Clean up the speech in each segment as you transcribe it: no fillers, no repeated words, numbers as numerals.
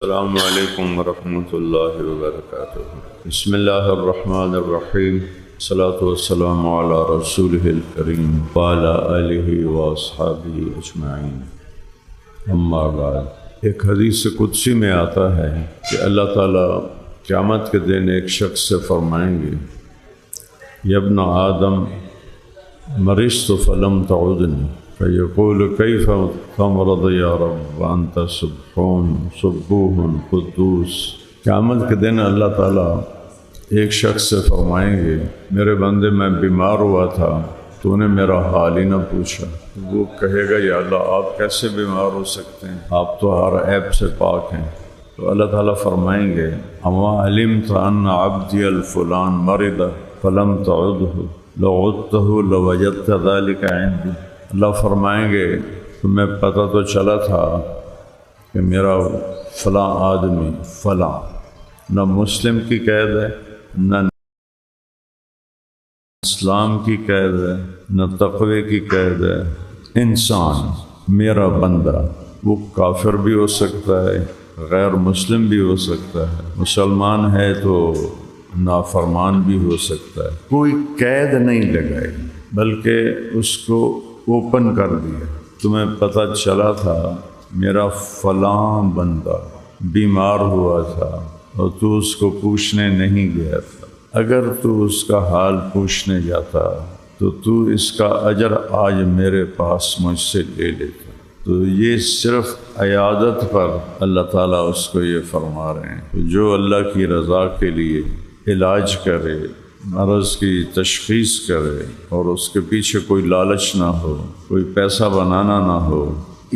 السلام علیکم ورحمۃ اللہ وبرکاتہ۔ بسم اللہ الرحمن الرحیم، الصلاۃ والسلام علی رسولہ الکریم وعلی آلہ واصحابہ اجمعین، اما بعد۔ ایک حدیث قدسی میں آتا ہے کہ اللہ تعالیٰ قیامت کے دن ایک شخص سے فرمائیں گے، یا ابن آدم مرضت فلم تعدنی فیقول کیف تمرض یا رب وانت سبوح قدوس۔ قیامت کے دن اللہ تعالیٰ ایک شخص سے فرمائیں گے، میرے بندے میں بیمار ہوا تھا، تو نے میرا حال ہی نہ پوچھا۔ وہ کہے گا، یا اللہ آپ کیسے بیمار ہو سکتے ہیں، آپ تو ہر عیب سے پاک ہیں۔ تو اللہ تعالیٰ فرمائیں گے، اما علمت ان عبدی الفلان مرض فلم تعدہ لو عدتہ لوجدت ذلک عندی۔ اللہ فرمائیں گے، تمہیں پتہ تو چلا تھا کہ میرا فلاں آدمی فلاں، نہ مسلم کی قید ہے، نہ اسلام کی قید ہے، نہ تقوی کی قید ہے، انسان میرا بندہ، وہ کافر بھی ہو سکتا ہے، غیر مسلم بھی ہو سکتا ہے، مسلمان ہے تو نافرمان بھی ہو سکتا ہے، کوئی قید نہیں لگائی بلکہ اس کو اوپن کر دیا۔ تمہیں پتہ چلا تھا میرا فلاں بندہ بیمار ہوا تھا اور تو اس کو پوچھنے نہیں گیا تھا، اگر تو اس کا حال پوچھنے جاتا تو اس کا اجر آج میرے پاس مجھ سے لے لیتا۔ تو یہ صرف عیادت پر اللہ تعالیٰ اس کو یہ فرما رہے ہیں، جو اللہ کی رضا کے لیے علاج کرے، مرض کی تشخیص کرے اور اس کے پیچھے کوئی لالچ نہ ہو، کوئی پیسہ بنانا نہ ہو،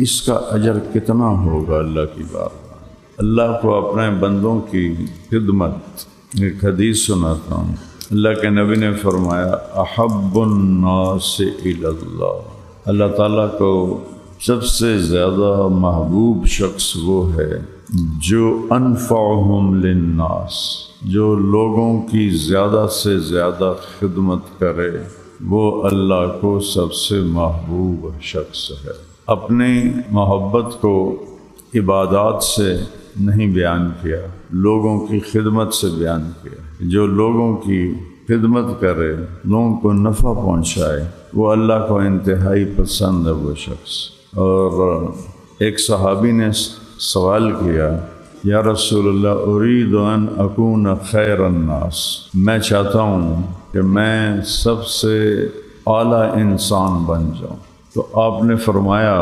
اس کا اجر کتنا ہوگا اللہ کی بارگاہ۔ اللہ کو اپنے بندوں کی خدمت، ایک حدیث سناتا ہوں، اللہ کے نبی نے فرمایا، احب الناس الی اللہ، اللہ تعالیٰ کو سب سے زیادہ محبوب شخص وہ ہے جو انفعہم للناس، جو لوگوں کی زیادہ سے زیادہ خدمت کرے، وہ اللہ کو سب سے محبوب شخص ہے۔ اپنی محبت کو عبادات سے نہیں بیان کیا، لوگوں کی خدمت سے بیان کیا۔ جو لوگوں کی خدمت کرے، لوگوں کو نفع پہنچائے، وہ اللہ کو انتہائی پسند ہے وہ شخص۔ اور ایک صحابی نے سوال کیا، یا رسول اللہ ارید ان اکون خیر الناس، میں چاہتا ہوں کہ میں سب سے اعلیٰ انسان بن جاؤں۔ تو آپ نے فرمایا،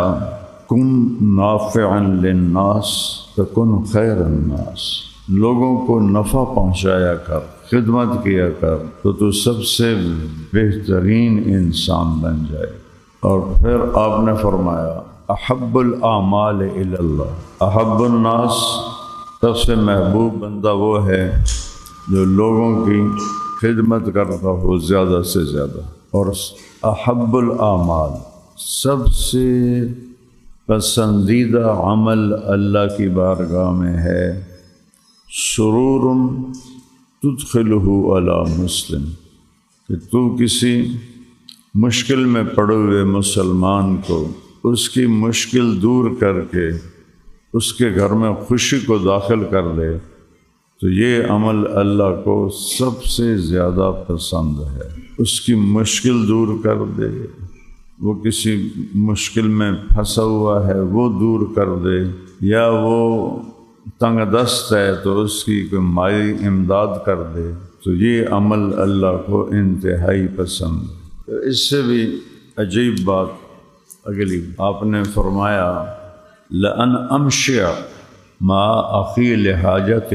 کن نافعا للناس تکن خیر الناس، لوگوں کو نفع پہنچایا کر، خدمت کیا کر، تو سب سے بہترین انسان بن جائے۔ اور پھر آپ نے فرمایا، احب الاعمال الی اللہ، احب الناس، سب سے محبوب بندہ وہ ہے جو لوگوں کی خدمت کرتا ہو زیادہ سے زیادہ۔ اور احب الاعمال، سب سے پسندیدہ عمل اللہ کی بارگاہ میں ہے سرور تدخلہ علی مسلم، کہ تو کسی مشکل میں پڑے ہوئے مسلمان کو اس کی مشکل دور کر کے اس کے گھر میں خوشی کو داخل کر دے، تو یہ عمل اللہ کو سب سے زیادہ پسند ہے۔ اس کی مشکل دور کر دے، وہ کسی مشکل میں پھنسا ہوا ہے وہ دور کر دے، یا وہ تنگ دست ہے تو اس کی کوئی مالی امداد کر دے، تو یہ عمل اللہ کو انتہائی پسند ہے۔ اس سے بھی عجیب بات اگلی، آپ نے فرمایا، لأن امشی ما اخی لحاجتہ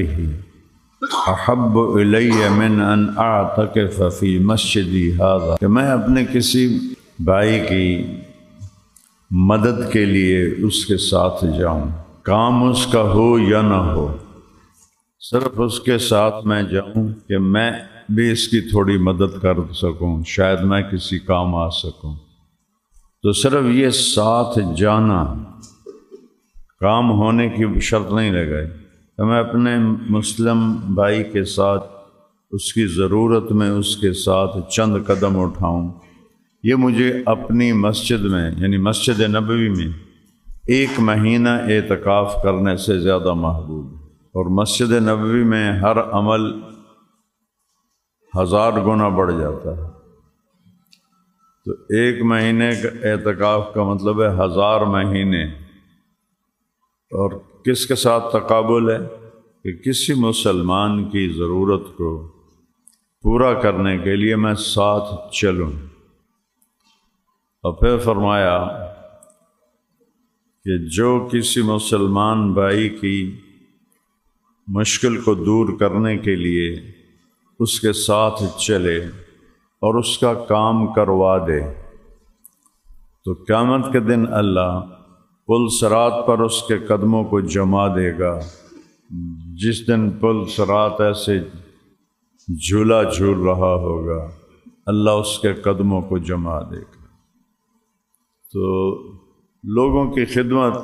احب الی من ان اعتکف فی مسجدی ھذا، کہ میں اپنے کسی بھائی کی مدد کے لیے اس کے ساتھ جاؤں، کام اس کا ہو یا نہ ہو، صرف اس کے ساتھ میں جاؤں کہ میں بھی اس کی تھوڑی مدد کر سکوں، شاید میں کسی کام آ سکوں۔ تو صرف یہ ساتھ جانا، کام ہونے کی شرط نہیں لگائی کہ میں اپنے مسلم بھائی کے ساتھ اس کی ضرورت میں اس کے ساتھ چند قدم اٹھاؤں، یہ مجھے اپنی مسجد میں یعنی مسجد نبوی میں 1 مہینہ اعتکاف کرنے سے زیادہ محبوب ہے۔ اور مسجد نبوی میں ہر عمل 1000 گنا بڑھ جاتا ہے۔ تو 1 مہینے کا اعتکاف کا مطلب ہے 1000 مہینے۔ اور کس کے ساتھ تقابل ہے کہ کسی مسلمان کی ضرورت کو پورا کرنے کے لیے میں ساتھ چلوں۔ اور پھر فرمایا کہ جو کسی مسلمان بھائی کی مشکل کو دور کرنے کے لیے اس کے ساتھ چلے اور اس کا کام کروا دے تو قیامت کے دن اللہ پل صراط پر اس کے قدموں کو جما دے گا، جس دن پل صراط ایسے جھولا جھول رہا ہوگا، اللہ اس کے قدموں کو جما دے گا۔ تو لوگوں کی خدمت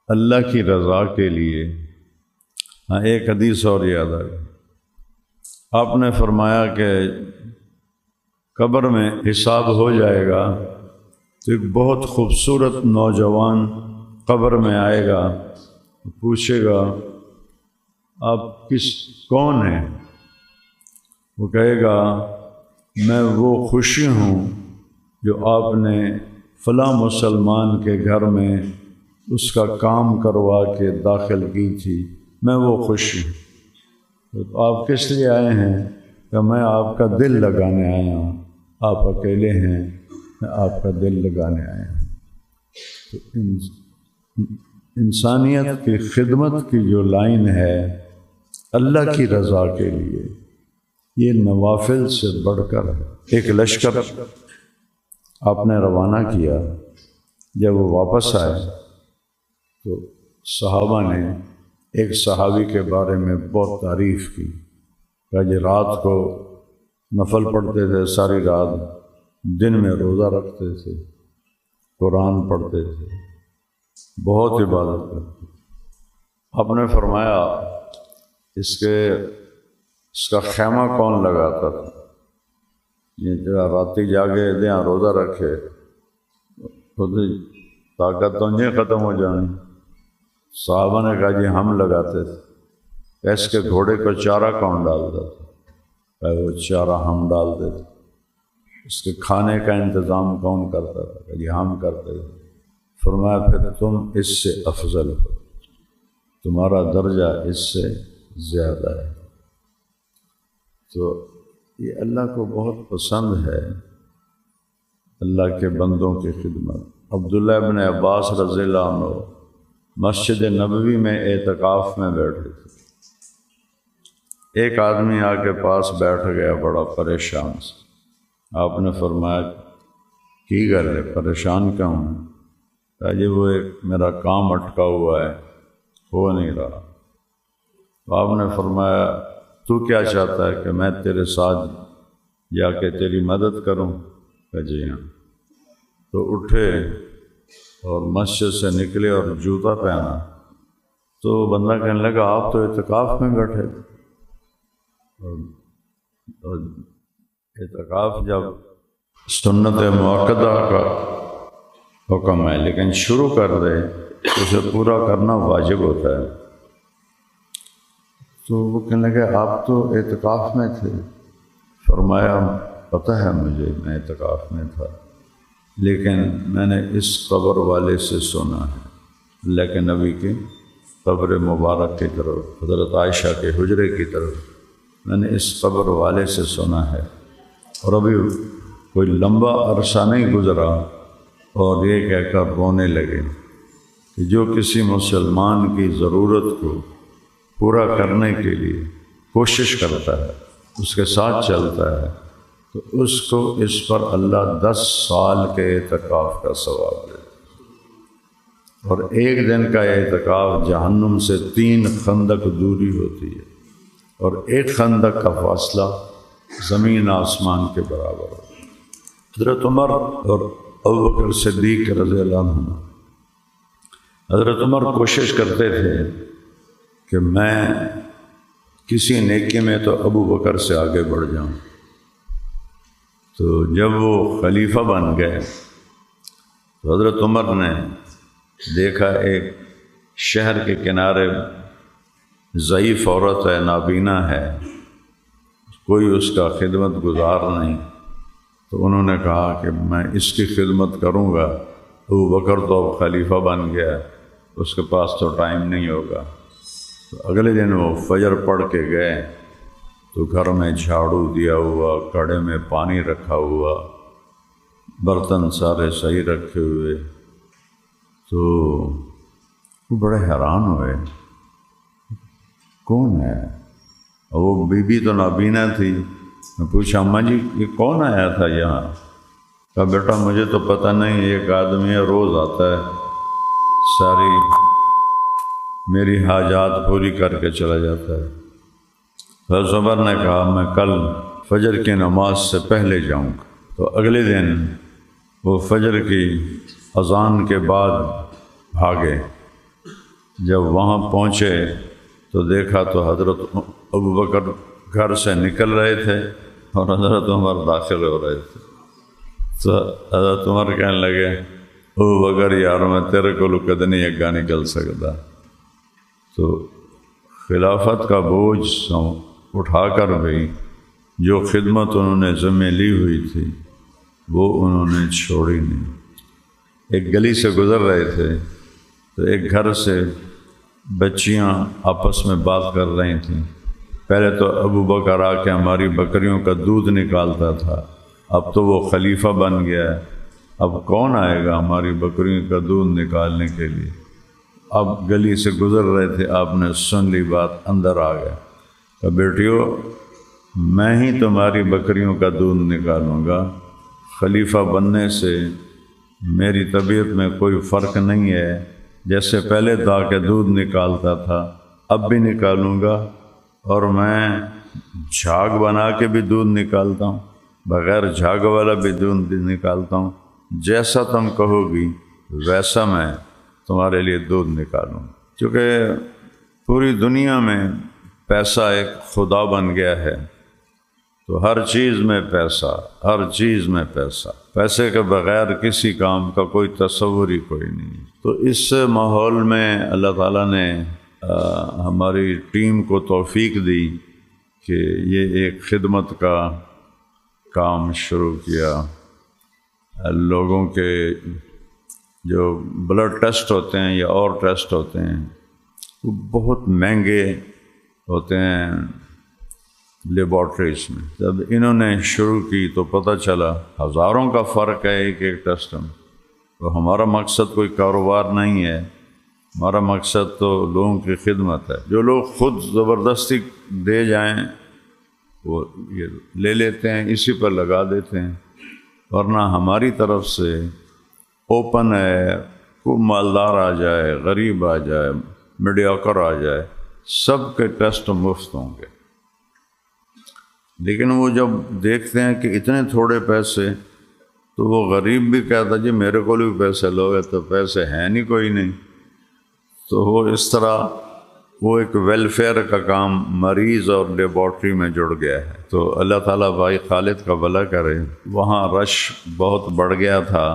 اللہ کی رضا کے لیے۔ ہاں، ایک حدیث اور یاد آ گئی، آپ نے فرمایا کہ قبر میں حساب ہو جائے گا تو ایک بہت خوبصورت نوجوان قبر میں آئے گا، پوچھے گا آپ کون ہیں؟ وہ کہے گا میں وہ خوشی ہوں جو آپ نے فلاں مسلمان کے گھر میں اس کا کام کروا کے داخل کی تھی، میں وہ خوشی ہوں۔ تو آپ کس لیے آئے ہیں؟ کہ میں آپ کا دل لگانے آیا ہوں، آپ اکیلے ہیں، میں آپ کا دل لگانے آیا ہوں۔ تو انسانیت کی خدمت کی جو لائن ہے اللہ کی رضا کے لیے، یہ نوافل سے بڑھ کر ہے۔ ایک لشکر آپ نے روانہ کیا، جب وہ واپس آئے تو صحابہ نے ایک صحابی کے بارے میں بہت تعریف کی، کہ یہ رات کو نفل پڑھتے تھے ساری رات، دن میں روزہ رکھتے تھے، قرآن پڑھتے تھے، بہت عبادت کرتے۔ آپ نے فرمایا اس کا خیمہ کون لگاتا تھا؟ یہ جگہ راتی جاگے دیاں روزہ رکھے خود طاقت تو نہیں ختم ہو جانی۔ صحابہ نے کہا جی ہم لگاتے تھے۔ اس کے گھوڑے کو چارہ کون ڈالتا تھا؟ وہ چارہ ہم ڈالتے تھے۔ اس کے کھانے کا انتظام کون کرتا تھا؟ جی ہم کرتے تھے۔ فرمایا پھر تم اس سے افضل ہو، تمہارا درجہ اس سے زیادہ ہے۔ تو یہ اللہ کو بہت پسند ہے، اللہ کے بندوں کی خدمت۔ عبداللہ بن عباس رضی اللہ عنہ مسجد نبوی میں اعتکاف میں بیٹھے تھے۔ ایک آدمی آ کے پاس بیٹھ گیا بڑا پریشان سے۔ آپ نے فرمایا کی گل ہے، پریشان کیوں ہے؟ کہا جی وہ ایک میرا کام اٹکا ہوا ہے، ہو نہیں رہا۔ تو آپ نے فرمایا تو کیا چاہتا ہے کہ میں تیرے ساتھ جا کے تیری مدد کروں؟ کہا جی ہاں۔ تو اٹھے اور مسجد سے نکلے اور جوتا پہنا تو بندہ کہنے لگا آپ تو اعتکاف میں بیٹھے تھے۔ اور اعتکاف جب سنت مؤکدہ کا حکم ہے لیکن شروع کر دے تو اسے پورا کرنا واجب ہوتا ہے۔ تو وہ کہنے لگے آپ تو اعتکاف میں تھے۔ فرمایا پتہ ہے مجھے میں اعتکاف میں تھا، لیکن میں نے اس قبر والے سے سنا ہے، اللہ کے نبی کی قبر مبارک کی طرف، حضرت عائشہ کے حجرے کی طرف، میں نے اس قبر والے سے سنا ہے۔ اور ابھی کوئی لمبا عرصہ نہیں گزرا اور یہ کہہ کر رونے لگے کہ جو کسی مسلمان کی ضرورت کو پورا کرنے کے لیے کوشش کرتا ہے، اس کے ساتھ چلتا ہے، تو اس کو اس پر اللہ 10 سال کے اعتکاف کا ثواب دے، اور ایک دن کا اعتکاف جہنم سے 3 خندق دوری ہوتی ہے، اور ایک خندق کا فاصلہ زمین آسمان کے برابر ہوتا ہے۔ حضرت عمر اور ابوبکر صدیق رضی اللہ عنہ، حضرت عمر کوشش کرتے تھے کہ میں کسی نیکی میں تو ابوبکر سے آگے بڑھ جاؤں۔ تو جب وہ خلیفہ بن گئے تو حضرت عمر نے دیکھا ایک شہر کے کنارے ضعیف عورت ہے، نابینا ہے، کوئی اس کا خدمت گزار نہیں، تو انہوں نے کہا کہ میں اس کی خدمت کروں گا۔ ابو بکر تو اب خلیفہ بن گیا، اس کے پاس تو ٹائم نہیں ہوگا۔ تو اگلے دن وہ فجر پڑھ کے گئے تو گھر میں جھاڑو دیا ہوا، کڑے میں پانی رکھا ہوا، برتن سارے صحیح رکھے ہوئے، تو وہ بڑے حیران ہوئے، کون ہے؟ وہ بی بی تو نابینا تھی۔ میں پوچھا اماں جی یہ کون آیا تھا یہاں؟ کہا بیٹا مجھے تو پتہ نہیں، ایک آدمی ہے روز آتا ہے، ساری میری حاجات پوری کر کے چلا جاتا ہے۔ حضرت عمر نے کہا میں کل فجر کی نماز سے پہلے جاؤں گا۔ تو اگلے دن وہ فجر کی اذان کے بعد بھاگے۔ جب وہاں پہنچے تو دیکھا تو حضرت ابو بکر گھر سے نکل رہے تھے اور حضرت عمر داخل ہو رہے تھے۔ تو حضرت عمر کہنے لگے ابو بکر یار میں تیرے کو کدے نہیں اگا نکل سکتا۔ تو خلافت کا بوجھ اٹھا کر بھی جو خدمت انہوں نے ذمہ لی ہوئی تھی وہ انہوں نے چھوڑی نہیں۔ ایک گلی سے گزر رہے تھے تو ایک گھر سے بچیاں آپس میں بات کر رہی تھیں۔ پہلے تو ابو بکر آ کے ہماری بکریوں کا دودھ نکالتا تھا، اب تو وہ خلیفہ بن گیا ہے، اب کون آئے گا ہماری بکریوں کا دودھ نکالنے کے لیے؟ اب گلی سے گزر رہے تھے، آپ نے سن لی بات، اندر آ گیا کہ بیٹیو میں ہی تمہاری بکریوں کا دودھ نکالوں گا، خلیفہ بننے سے میری طبیعت میں کوئی فرق نہیں ہے، جیسے پہلے تھا کہ دودھ نکالتا تھا اب بھی نکالوں گا، اور میں جھاگ بنا کے بھی دودھ نکالتا ہوں، بغیر جھاگ والا بھی دودھ نکالتا ہوں، جیسا تم کہو گی ویسا میں تمہارے لیے دودھ نکالوں۔ چونکہ پوری دنیا میں پیسہ ایک خدا بن گیا ہے، تو ہر چیز میں پیسہ، ہر چیز میں پیسہ، پیسے کے بغیر کسی کام کا کوئی تصور ہی کوئی نہیں۔ تو اس ماحول میں اللہ تعالیٰ نے ہماری ٹیم کو توفیق دی کہ یہ ایک خدمت کا کام شروع کیا۔ لوگوں کے جو بلڈ ٹیسٹ ہوتے ہیں یا اور ٹیسٹ ہوتے ہیں وہ بہت مہنگے ہوتے ہیں لیبارٹریز میں۔ جب انہوں نے شروع کی تو پتہ چلا ہزاروں کا فرق ہے ایک ایک ٹیسٹ میں۔ تو ہمارا مقصد کوئی کاروبار نہیں ہے، ہمارا مقصد تو لوگوں کی خدمت ہے۔ جو لوگ خود زبردستی دے جائیں وہ یہ لے لیتے ہیں، اسی پر لگا دیتے ہیں، ورنہ ہماری طرف سے اوپن ہے، کوئی مالدار آ جائے، غریب آ جائے، میڈیوکر آ جائے، سب کے ٹیسٹ مفت ہوں گے۔ لیکن وہ جب دیکھتے ہیں کہ اتنے تھوڑے پیسے، تو وہ غریب بھی کہتا جی میرے کو بھی پیسے لو گے، تو پیسے ہیں نہیں، کوئی نہیں۔ تو وہ اس طرح وہ ایک ویلفیئر کا کام مریض اور لیبارٹری میں جڑ گیا ہے۔ تو اللہ تعالیٰ بھائی خالد کا بھلا کرے۔ وہاں رش بہت بڑھ گیا تھا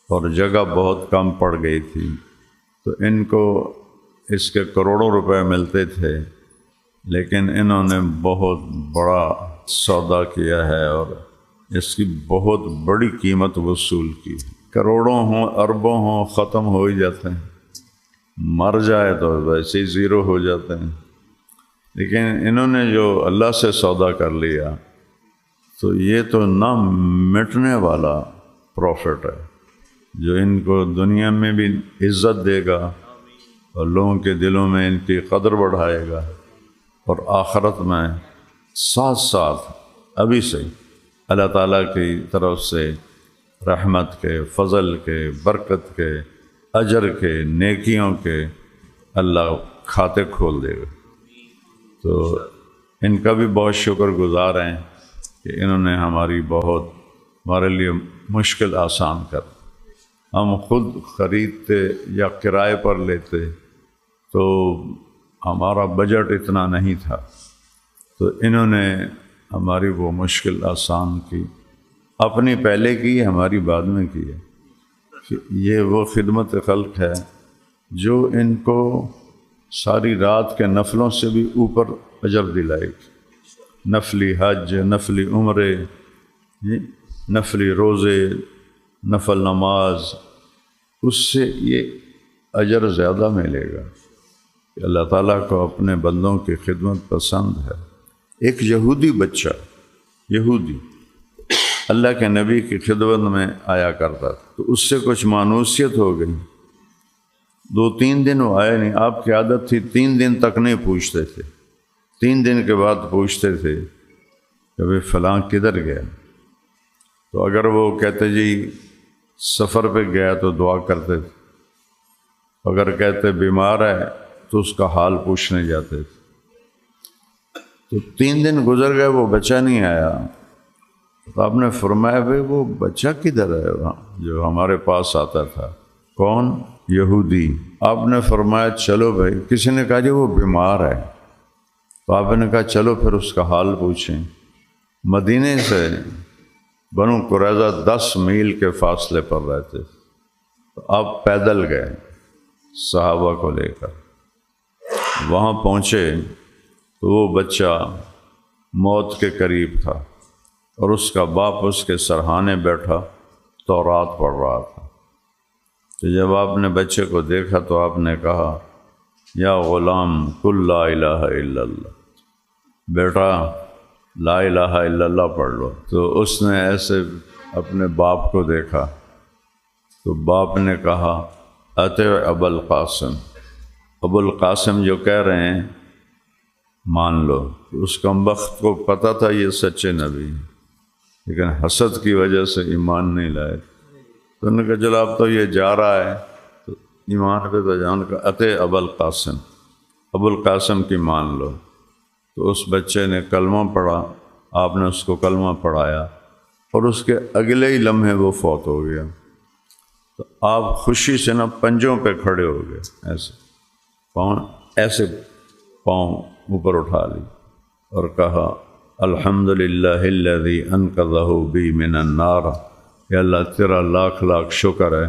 اور جگہ بہت کم پڑ گئی تھی، تو ان کو اس کے کروڑوں روپے ملتے تھے، لیکن انہوں نے بہت بڑا سودا کیا ہے اور اس کی بہت بڑی قیمت وصول کی۔ کروڑوں ہوں، اربوں ہوں، ختم ہو ہی جاتے ہیں، مر جائے تو ویسے ہی زیرو ہو جاتے ہیں، لیکن انہوں نے جو اللہ سے سودا کر لیا تو یہ تو نہ مٹنے والا پروفٹ ہے، جو ان کو دنیا میں بھی عزت دے گا اور لوگوں کے دلوں میں ان کی قدر بڑھائے گا، اور آخرت میں ساتھ ساتھ ابھی سے اللہ تعالیٰ کی طرف سے رحمت کے، فضل کے، برکت کے، اجر کے، نیکیوں کے اللہ کھاتے کھول دے گا۔ تو ان کا بھی بہت شکر گزار ہیں کہ انہوں نے ہمارے لیے مشکل آسان کر۔ ہم خود خریدتے یا کرائے پر لیتے تو ہمارا بجٹ اتنا نہیں تھا، تو انہوں نے ہماری وہ مشکل آسان کی، اپنی پہلے کی، ہماری بعد میں کی ہے۔ یہ وہ خدمت خلق ہے جو ان کو ساری رات کے نفلوں سے بھی اوپر اجر دلائے گی. نفلی حج، نفلی عمرے، نفلی روزے، نفل نماز، اس سے یہ اجر زیادہ ملے گا کہ اللہ تعالیٰ کو اپنے بندوں کی خدمت پسند ہے. ایک یہودی بچہ، یہودی اللہ کے نبی کی خدمت میں آیا کرتا تھا، تو اس سے کچھ مانوسیت ہو گئی. 2-3 دن وہ آئے نہیں. آپ کی عادت تھی 3 دن تک نہیں پوچھتے تھے، 3 دن کے بعد پوچھتے تھے کہ بھئی فلاں کدھر گیا. تو اگر وہ کہتے جی سفر پہ گیا تو دعا کرتے تھے، اگر کہتے بیمار ہے تو اس کا حال پوچھنے جاتے تھے. تو 3 دن گزر گئے، وہ بچہ نہیں آیا. تو آپ نے فرمایا بھئی وہ بچہ کدھر ہے وہاں جو ہمارے پاس آتا تھا؟ کون؟ یہودی. آپ نے فرمایا چلو بھائی. کسی نے کہا جی وہ بیمار ہے. تو آپ نے کہا چلو پھر اس کا حال پوچھیں. مدینے سے بنو قریظہ 10 میل کے فاصلے پر رہتے تھے. تو آپ پیدل گئے صحابہ کو لے کر. وہاں پہنچے تو وہ بچہ موت کے قریب تھا اور اس کا باپ اس کے سرہانے بیٹھا تورات پڑھ رہا تھا. تو جب آپ نے بچے کو دیکھا تو آپ نے کہا یا غلام قل لا الہ الا اللہ، بیٹا لا الہ الا اللہ پڑھ لو. تو اس نے ایسے اپنے باپ کو دیکھا تو باپ نے کہا اطیع ابا القاسم، ابو القاسم جو کہہ رہے ہیں مان لو. اس کمبخت کو پتہ تھا یہ سچے نبی ہیں، لیکن حسد کی وجہ سے ایمان نہیں لائے. تو انہوں نے کہا چلو اب تو یہ جا رہا ہے تو ایمان پہ تو جان کا اطیع ابا القاسم، ابو القاسم کی مان لو. تو اس بچے نے کلمہ پڑھا، آپ نے اس کو کلمہ پڑھایا اور اس کے اگلے ہی لمحے وہ فوت ہو گیا. تو آپ خوشی سے نا پنجوں پہ کھڑے ہو گئے، ایسے پاؤں اوپر اٹھا لی اور کہا الحمدللہ الذی انقذہ بی من النار. کہ اللہ تیرا لاکھ لاکھ شکر ہے،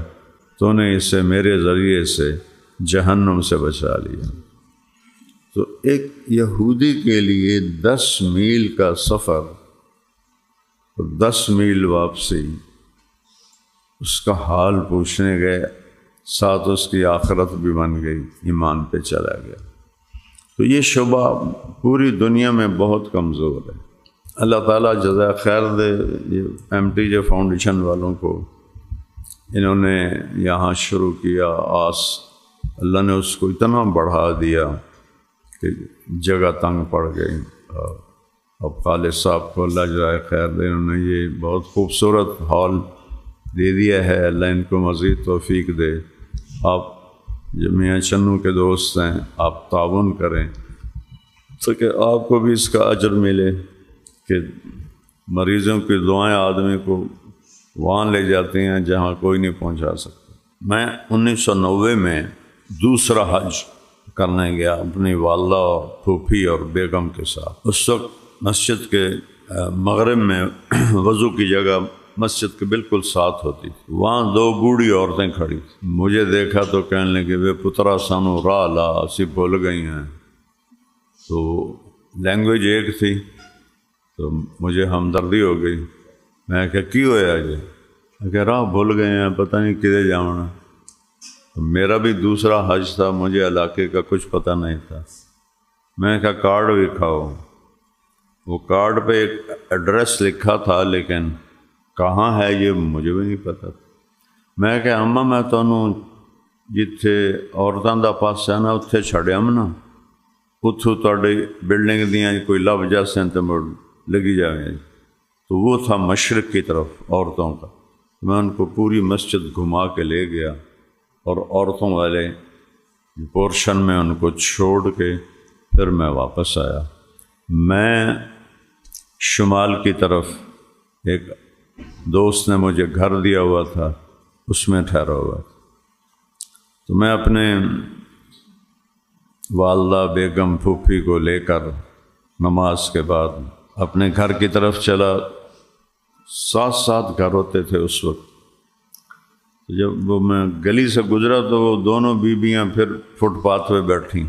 تو نے اسے میرے ذریعے سے جہنم سے بچا لیا. تو ایک یہودی کے لیے 10 میل کا سفر اور 10 میل واپسی، اس کا حال پوچھنے گئے، ساتھ اس کی آخرت بھی بن گئی، ایمان پہ چلا گیا. تو یہ شعبہ پوری دنیا میں بہت کمزور ہے. اللہ تعالیٰ جزائے خیر دے یہ MTJ فاؤنڈیشن والوں کو. انہوں نے یہاں شروع کیا آس، اللہ نے اس کو اتنا بڑھا دیا کہ جگہ تنگ پڑ گئی. اب خالد صاحب کو اللہ جزائے خیر دے، انہوں نے یہ بہت خوبصورت ہال دے دیا ہے. اللہ ان کو مزید توفیق دے. آپ جو میاں چنو کے دوست ہیں، آپ تعاون کریں تو کہ آپ کو بھی اس کا اجر ملے کہ مریضوں کی دعائیں آدمی کو وہاں لے جاتی ہیں جہاں کوئی نہیں پہنچا سکتا. میں 1990 میں دوسرا حج کرنے گیا اپنی والدہ اور پھوپھی اور بیگم کے ساتھ. اس وقت مسجد کے مغرب میں وضو کی جگہ مسجد کے بالکل ساتھ ہوتی تھی. وہاں 2 بوڑھی عورتیں کھڑی تھیں. مجھے دیکھا تو کہنے لگے وے پترا سانو راہ لا، اسی بھول گئی ہیں. تو لینگویج ایک تھی تو مجھے ہمدردی ہو گئی. میں کہا کی ہویا جی؟ کہ راہ بھول گئے ہیں، پتہ نہیں کدھر جانا. میرا بھی دوسرا حج تھا، مجھے علاقے کا کچھ پتہ نہیں تھا. میں کہا کارڈ بھی کھاؤ. وہ کارڈ پہ ایک ایڈریس لکھا تھا لیکن کہاں ہے یہ مجھے بھی نہیں پتہ. میں کہا اماں میں تمہیں جتھے عورتوں دا پاس ہے نا اتھے چھڑیام نا، اتھوں تہاڈی بلڈنگ دیاں کوئی لب جاسیں تے مڑ لگی جائیں. تو وہ تھا مشرق کی طرف عورتوں کا. میں ان کو پوری مسجد گھما کے لے گیا اور عورتوں والے پورشن میں ان کو چھوڑ کے پھر میں واپس آیا. میں شمال کی طرف ایک دوست نے مجھے گھر دیا ہوا تھا، اس میں ٹھہرا ہوا تھا. تو میں اپنے والدہ بیگم پھوپھی کو لے کر نماز کے بعد اپنے گھر کی طرف چلا. 7 گھر ہوتے تھے اس وقت. جب وہ میں گلی سے گزرا تو وہ دونوں بیویاں پھر فٹ پاتھ پہ بیٹھیں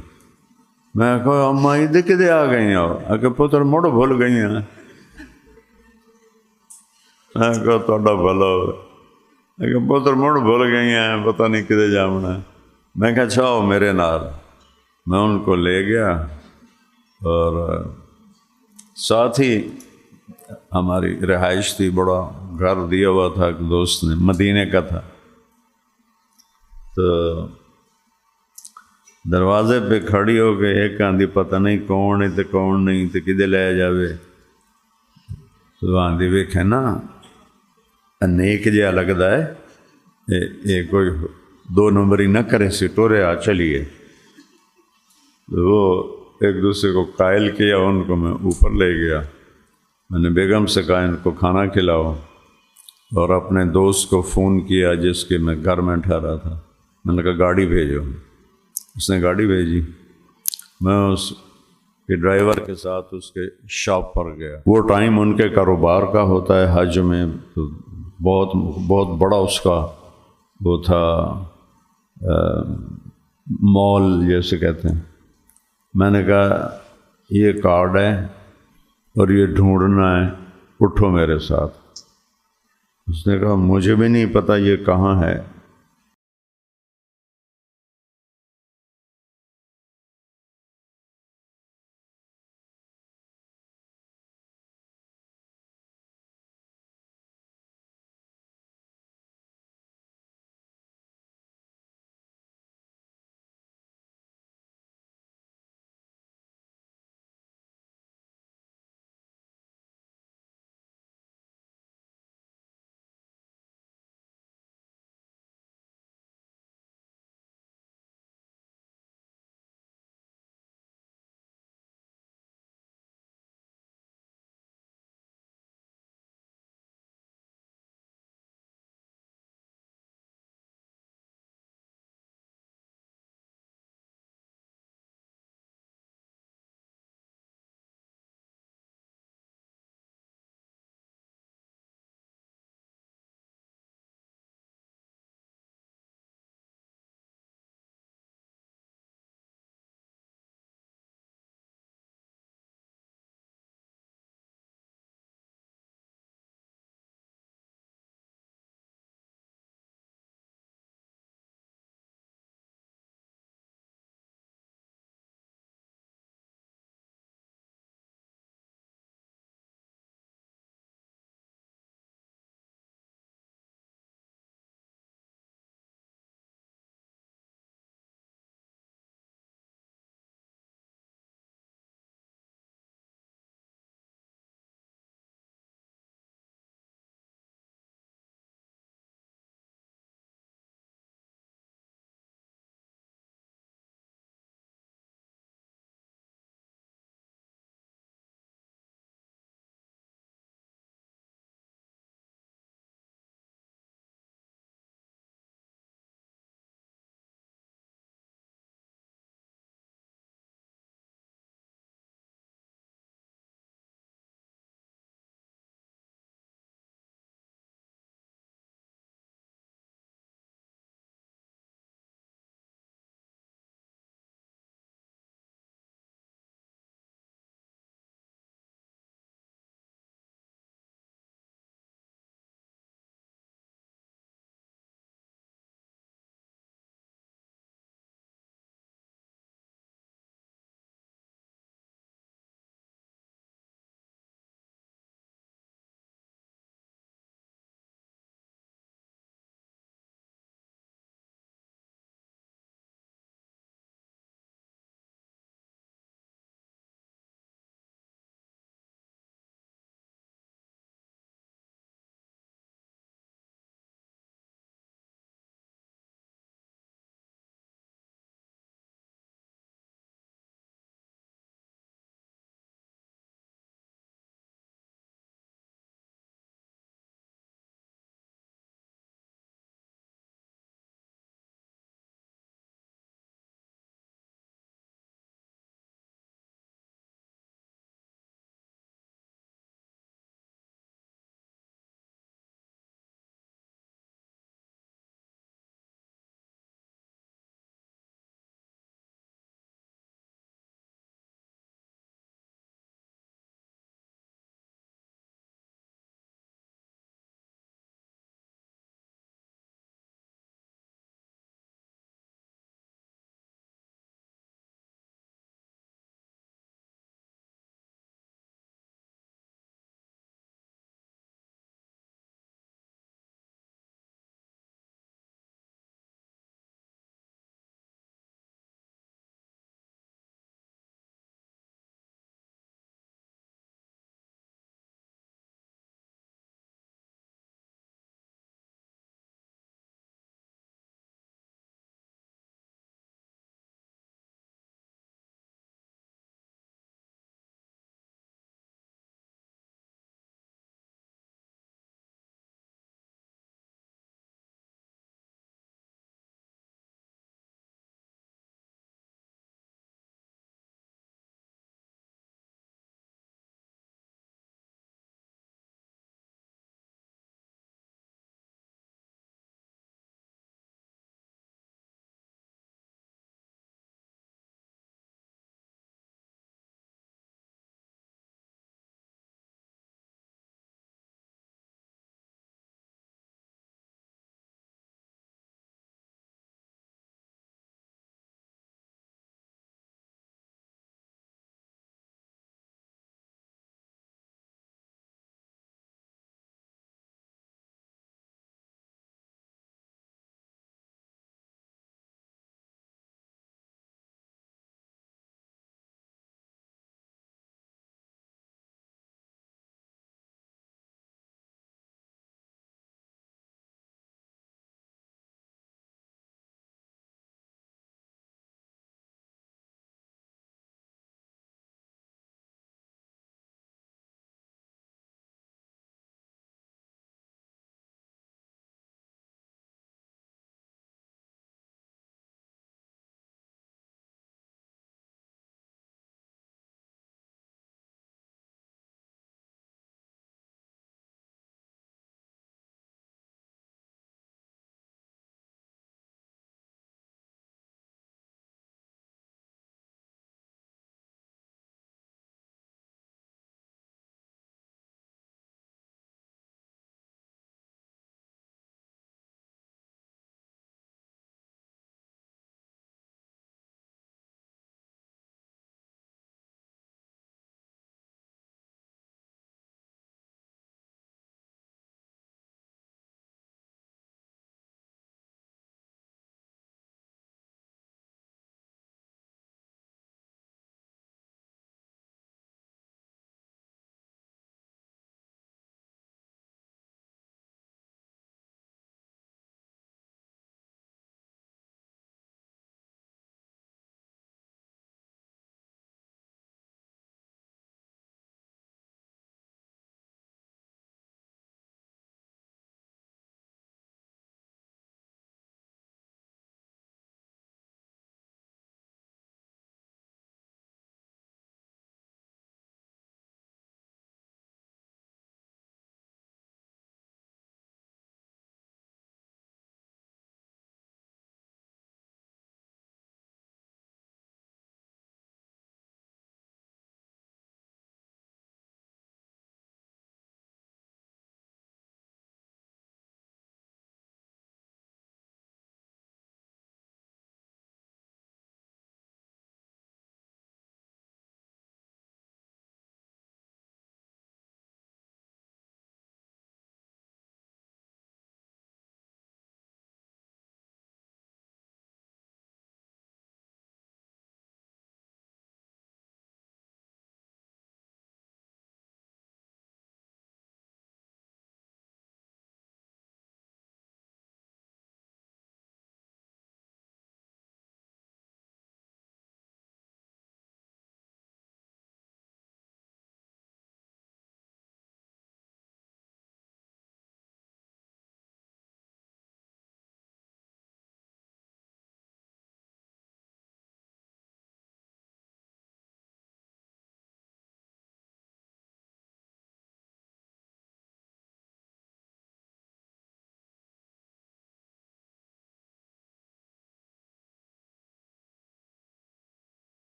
میں کہا اما ادھر کدے آ گئی ہو؟ کہ پتر مڑ بھول گئی ہیں۔ میں کہا تھوڑا بھلا ہو، کہ پتر مڑ بھول گئی ہیں، پتہ نہیں کدے جامنا ہے۔ میں کہا اچھا آؤ میرے نال۔ میں ان کو لے گیا اور ساتھ ہی ہماری رہائش تھی، بڑا گھر دیا ہوا تھا ایک دوست نے، مدینے کا تھا۔ تو دروازے پہ کھڑی ہو کے ایک آندھی پتہ نہیں کون ہے تو کون نہیں تو کدے لے جاوے۔ تو آندھی ویکھے نا نیک جہا لگتا ہے، یہ کوئی دو نمبری نہ کرے سی ٹورے آ چلیے۔ وہ ایک دوسرے کو قائل کیا، ان کو میں اوپر لے گیا۔ میں نے بیگم سے کہا ان کو کھانا کھلاؤ، اور اپنے دوست کو فون کیا جس کے میں گھر میں ٹھہرا تھا۔ میں نے کہا گاڑی بھیجو۔ اس نے گاڑی بھیجی۔ میں اس کے ڈرائیور کے ساتھ اس کے شاپ پر گیا۔ وہ ٹائم ان کے کاروبار کا ہوتا ہے حج میں، تو بہت بڑا اس کا وہ تھا، مال جیسے کہتے ہیں۔ میں نے کہا یہ کارڈ ہے اور یہ ڈھونڈنا ہے، اٹھو میرے ساتھ۔ اس نے کہا مجھے بھی نہیں پتہ یہ کہاں ہے۔